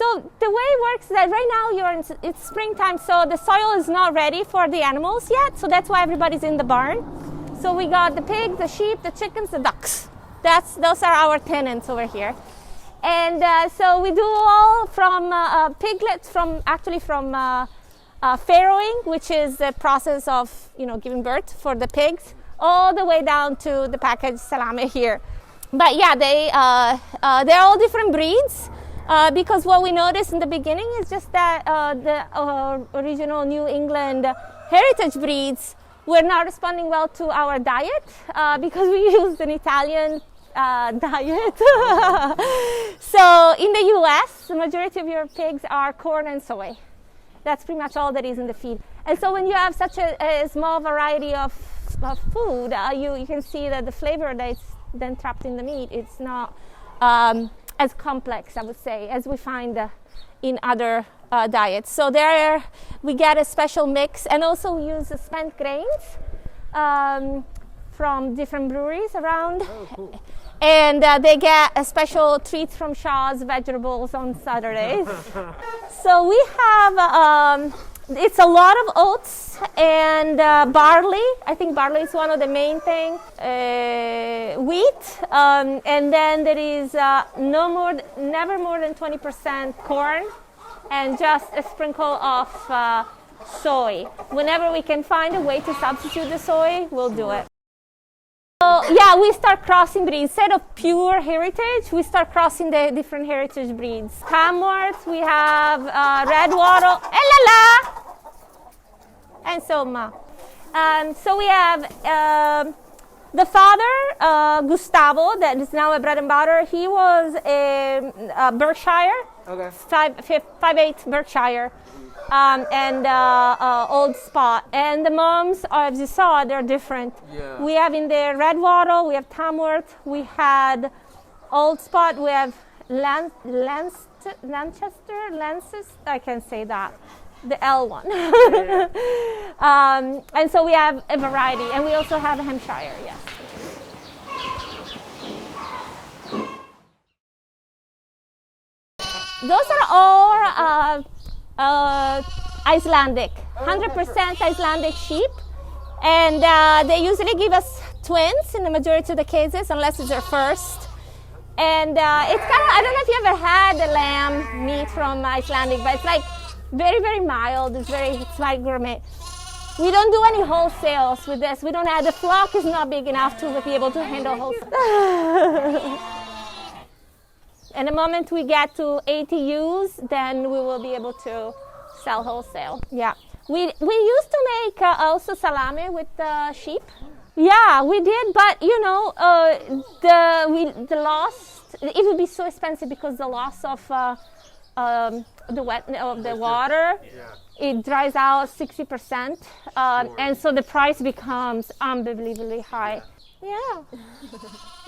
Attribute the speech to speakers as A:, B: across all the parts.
A: So the way it works is that right now it's springtime, so the soil is not ready for the animals yet. So that's why everybody's in the barn. So we got the pigs, the sheep, the chickens, the ducks. Those are our tenants over here. And so we do all from piglets, from farrowing, which is the process of giving birth for the pigs, all the way down to the packaged salami here. But yeah, they're all different breeds. Because what we noticed in the beginning is just that the original New England heritage breeds were not responding well to our diet because we used an Italian diet. So in the US, the majority of your pigs are corn and soy. That's pretty much all that is in the feed. And so when you have such a small variety of food, you can see that the flavor that's then trapped in the meat, it's not as complex, I would say, as we find in other diets. So there we get a special mix, and also we use spent grains from different breweries around.
B: Oh, cool.
A: And they get a special treat from Shaw's Vegetables on Saturdays. So we have, it's a lot of oats and barley. I think barley is one of the main things. Wheat, and then there is never more than 20% corn, and just a sprinkle of soy. Whenever we can find a way to substitute the soy, we'll do it. So yeah, we start crossing breeds. Instead of pure heritage, we start crossing the different heritage breeds. Tamworth, we have Red Wattle, and Soma. So we have the father, Gustavo, that is now a bread and butter. He was a Berkshire,
B: Okay.
A: 5'8" Berkshire, and old spot. And the moms, as you saw, they're different.
B: Yeah.
A: We have in there Red Wattle, we have Tamworth, we had old spot, we have Lancaster, I can say that. The L one. And so we have a variety, and we also have a Hampshire, yes. Those are all Icelandic, 100% Icelandic sheep, and they usually give us twins in the majority of the cases, unless it's their first. And it's kind of, I don't know if you ever had the lamb meat from Icelandic, but it's like very, very mild. It's like gourmet. We don't do any wholesales with this. We don't have, the flock is not big enough to be able to handle wholesale. And the moment we get to 80 ewes, then we will be able to sell wholesale. Yeah. We used to make also salami with sheep. Yeah, we did, but the loss, it would be so expensive because the loss of the water, it dries out 60%, and so the price becomes unbelievably high. Yeah.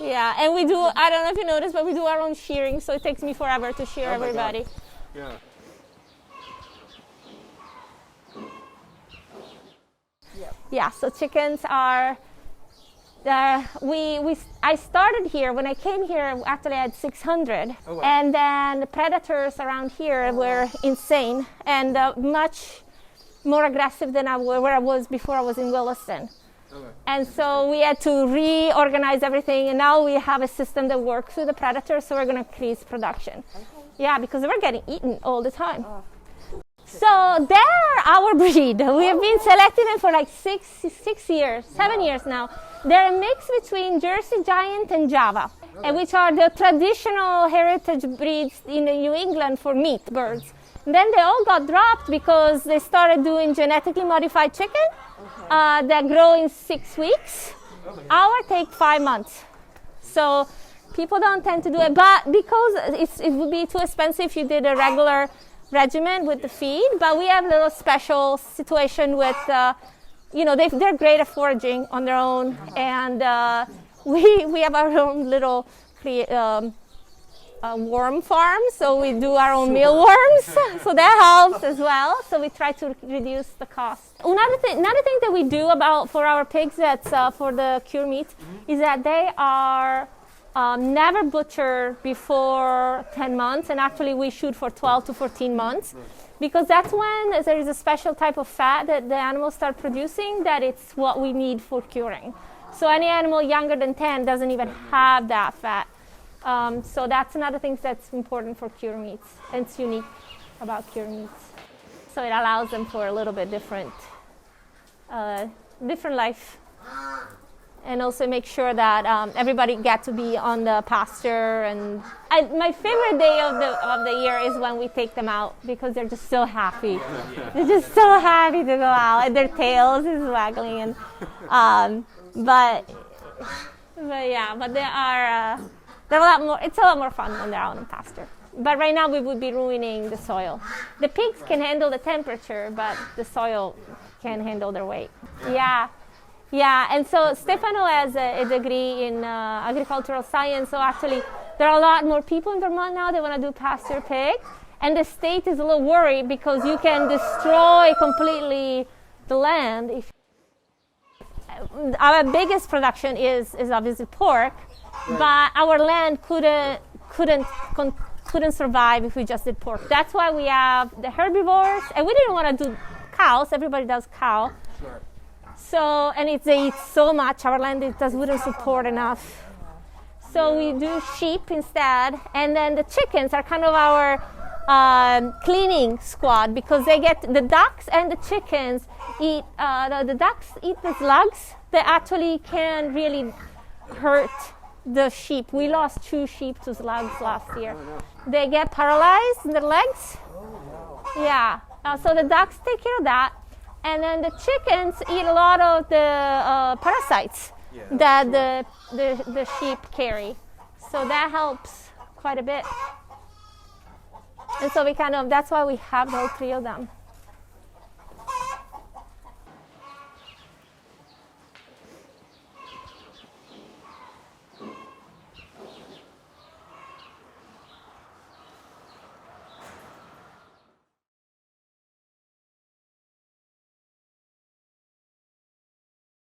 A: Yeah, and we do, I don't know if you noticed, but we do our own shearing, so it takes me forever to shear everybody.
B: Yeah.
A: Yeah, so chickens are, I started here, when I came here, actually I had 600.
B: Oh, wow.
A: And then the predators around here were insane and much more aggressive than where I was before I was in Williston.
B: Okay.
A: And so we had to reorganize everything, and now we have a system that works with the predators, so we're going to increase production. Okay. Yeah, because we're getting eaten all the time. Oh. So they're our breed. We have been selecting them for like 6 years, 7 years now. They're a mix between Jersey Giant and Java, which are the traditional heritage breeds in New England for meat birds. And then they all got dropped because they started doing genetically modified chicken that grow in 6 weeks. Our take 5 months. So people don't tend to do it, but because it would be too expensive if you did a regular regimen with the feed. But we have a little special situation with, they're great at foraging on their own, and we have our own little worm farm, so we do our own mealworms, so that helps as well. So we try to reduce the cost. Another thing that we do for our pigs that's for the cure meat is that they are never butcher before 10 months, and actually we shoot for 12 to 14 months, because that's when there is a special type of fat that the animals start producing that it's what we need for curing. So any animal younger than 10 doesn't even have that fat. So that's another thing that's important for cure meats, and it's unique about cure meats. So it allows them for a little bit different life. And also make sure that everybody get to be on the pasture. And my favorite day of the year is when we take them out, because they're just so happy. They're just so happy to go out, and their tails is waggling. And but they are they're a lot more. It's a lot more fun when they're out in pasture. But right now we would be ruining the soil. The pigs can handle the temperature, but the soil can't handle their weight. Yeah, and so Stefano has a degree in agricultural science, so actually there are a lot more people in Vermont now that want to do pasture pig, and the state is a little worried because you can destroy completely the land. Our biggest production is obviously pork, but our land couldn't survive if we just did pork. That's why we have the herbivores, and we didn't want to do cows. Everybody does cow. Sure. So, and they eat so much, our land wouldn't support enough. So we do sheep instead, and then the chickens are kind of our cleaning squad, because the ducks and the chickens eat, the ducks eat the slugs that actually can really hurt the sheep. We lost 2 sheep to slugs last year. They get paralyzed in their legs. Yeah, so the ducks take care of that. And then the chickens eat a lot of the parasites that the sheep carry. So that helps quite a bit. And so that's why we have all 3 of them.